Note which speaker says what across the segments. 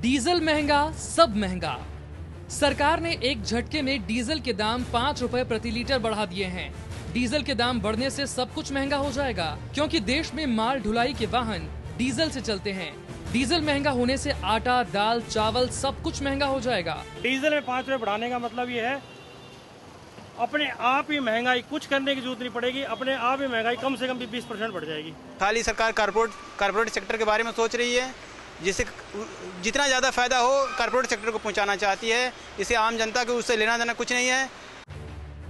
Speaker 1: Diesel महंगा, सब महंगा। सरकार ने एक झटके में डीजल के दाम 5 रुपए प्रति लीटर बढ़ा दिए हैं। डीजल के दाम बढ़ने से सब कुछ महंगा हो जाएगा, क्योंकि देश में माल ढुलाई के वाहन डीजल से चलते हैं। डीजल महंगा होने से आटा, दाल, चावल सब कुछ महंगा हो जाएगा।
Speaker 2: डीजल में 5 रुपए बढ़ाने का मतलब ये है अपने आप ही महंगाई कुछ करने की जरूरत नहीं पड़ेगी, अपने आप ही महंगाई कम से कम भी 20% बढ़ जाएगी।
Speaker 3: खाली सरकार कारपोरेट सेक्टर के बारे में सोच रही है, जिससे जितना ज़्यादा फायदा हो कारपोरेट सेक्टर को पहुंचाना चाहती है। इसे आम जनता को उससे लेना देना कुछ नहीं है।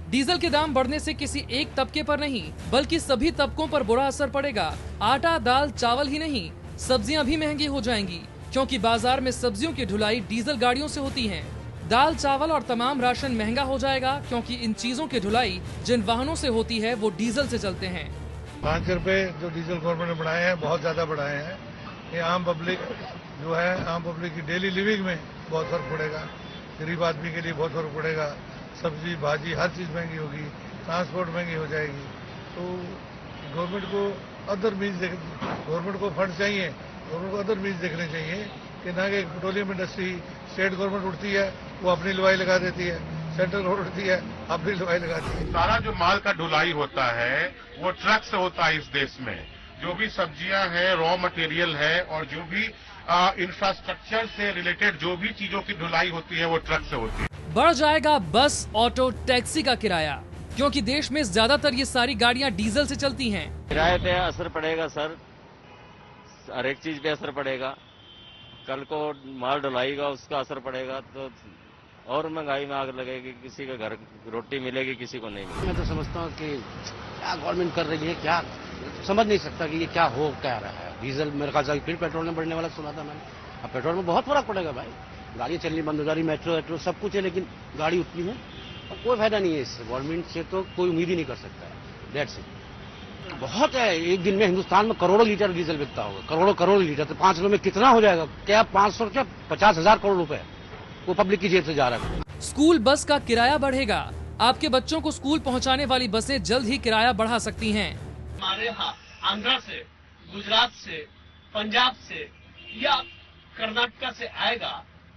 Speaker 1: डीजल के दाम बढ़ने से किसी एक तबके पर नहीं, बल्कि सभी तबकों पर बुरा असर पड़ेगा। आटा, दाल, चावल ही नहीं, सब्जियां भी महंगी हो जाएंगी, क्योंकि बाजार में सब्जियों की ढुलाई डीजल गाड़ियों से होती है। दाल, चावल और तमाम राशन महंगा हो जाएगा, क्योंकि इन चीजों की ढुलाई जिन वाहनों से होती है वो डीजल से चलते हैं।
Speaker 4: 5 रुपए जो डीजल गवर्नमेंट ने बढ़ाए हैं, बहुत ज्यादा बढ़ाए हैं। ये आम पब्लिक जो है, आम पब्लिक की डेली लिविंग में बहुत फर्क पड़ेगा। गरीब आदमी के लिए बहुत फर्क पड़ेगा। सब्जी, भाजी, हर चीज महंगी होगी, ट्रांसपोर्ट महंगी हो जाएगी। तो गवर्नमेंट को अदर मीन्स गवर्नमेंट को फंड चाहिए, गवर्नमेंट को अदर मीन्स देखने चाहिए कि ना कि पेट्रोलियम इंडस्ट्री स्टेट गवर्नमेंट उठती है वो अपनी लुवाई लगा देती है, सेंट्रल गवर्नमेंट उठती है अपनी लुवाई लगाती है।
Speaker 5: सारा जो माल का ढुलाई होता है वो ट्रक से होता है। इस देश में जो भी सब्जियां हैं, रॉ मटेरियल है और जो भी इंफ्रास्ट्रक्चर से रिलेटेड जो भी चीजों की ढुलाई होती है वो ट्रक से होती है।
Speaker 1: बढ़ जाएगा बस, ऑटो, टैक्सी का किराया, क्योंकि देश में ज्यादातर ये सारी गाड़ियां डीजल से चलती हैं।
Speaker 6: किराए पे असर पड़ेगा सर, हर एक चीज पे असर पड़ेगा। कल को माल ढुलाईगा उसका असर पड़ेगा, तो और महंगाई में आग लगेगी। किसी के घर रोटी मिलेगी, किसी को नहीं मिलेगी।
Speaker 7: मैं तो समझता हूँ कि क्या गवर्नमेंट कर रही है, क्या समझ नहीं सकता कि ये क्या हो क्या रहा है। डीजल मेरे ख्याल से फिर पेट्रोल में बढ़ने वाला सुना था मैंने। अब पेट्रोल में बहुत फर्क पड़ेगा भाई, गाड़ी चलनी बंद हो जा रही, मेट्रो सब कुछ है, लेकिन गाड़ी उतनी है और कोई फायदा नहीं है इससे। गवर्नमेंट से तो कोई उम्मीद ही नहीं कर सकता है। That's it. बहुत है, एक दिन में हिंदुस्तान में करोड़ों लीटर डीजल बिकता होगा, करोड़ों लीटर। तो 5 रुपए में कितना हो जाएगा? क्या 500 क्या 50,000 करोड़ रुपए वो पब्लिक की जेब से जा रहा है।
Speaker 1: स्कूल बस का किराया बढ़ेगा। आपके बच्चों को स्कूल पहुंचाने वाली बसें जल्द ही किराया बढ़ा सकती हैं।
Speaker 8: हमारे यहाँ आंध्रा से, गुजरात से, पंजाब से या कर्नाटका से आएगा,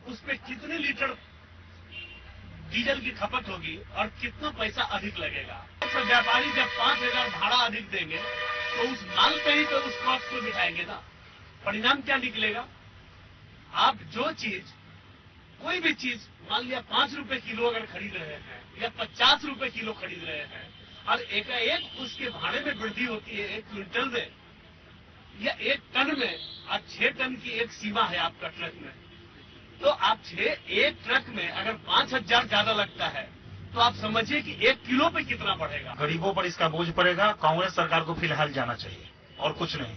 Speaker 8: उस पे कितने लीटर डीजल की खपत होगी और कितना पैसा अधिक लगेगा। तो व्यापारी जब 5,000 भाड़ा अधिक देंगे तो उस माल पे ही तो उस कॉस्ट को बिठाएंगे ना। परिणाम क्या निकलेगा? आप जो चीज, कोई भी चीज मान लिया 5 रुपए किलो अगर खरीद रहे हैं या 50 रुपए किलो खरीद रहे हैं और एकाएक उसके भाड़े में वृद्धि होती है 1 क्विंटल में या 1 टन में, और 6 टन की एक सीमा है आपका ट्रक में, तो आप एक ट्रक में अगर 5,000 ज्यादा लगता है तो आप समझिए कि 1 किलो पे कितना बढ़ेगा।
Speaker 2: गरीबों पर इसका बोझ पड़ेगा। कांग्रेस सरकार को फिलहाल जाना चाहिए और कुछ नहीं।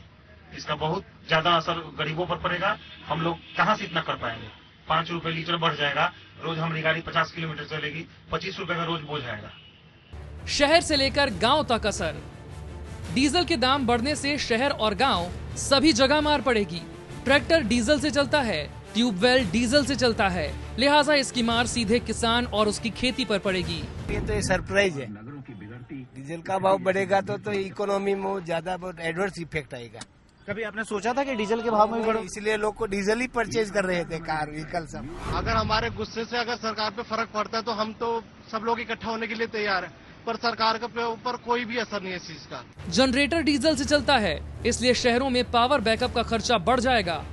Speaker 2: इसका बहुत ज्यादा असर गरीबों पर पड़ेगा। हम लोग कहाँ से इतना कर पाएंगे? 5 रुपए लीटर बढ़ जाएगा, रोज हमारी गाड़ी 50 किलोमीटर चलेगी, 25 रुपए का रोज बोझ आएगा।
Speaker 1: शहर से लेकर गांव तक असर। डीजल के दाम बढ़ने से शहर और गांव सभी जगह मार पड़ेगी। ट्रैक्टर डीजल से चलता है, ट्यूबवेल डीजल से चलता है, लिहाजा इसकी मार सीधे किसान और उसकी खेती पर पड़ेगी।
Speaker 9: ये तो सरप्राइज है। डीजल का भाव बढ़ेगा तो इकोनॉमी में ज्यादा बहुत एडवर्स इफेक्ट आएगा।
Speaker 10: कभी आपने सोचा था कि डीजल के भाव में भी बढ़े?
Speaker 9: इसलिए लोग को डीजल ही परचेज कर रहे थे, कार व्हीकल सब।
Speaker 11: अगर हमारे गुस्से से अगर सरकार पे फर्क पड़ता है तो हम तो सब लोग इकट्ठा होने के लिए तैयार हैं, पर सरकार के ऊपर कोई भी असर नहीं है इस चीज का।
Speaker 1: जनरेटर डीजल से चलता है, इसलिए शहरों में पावर बैकअप का खर्चा बढ़ जाएगा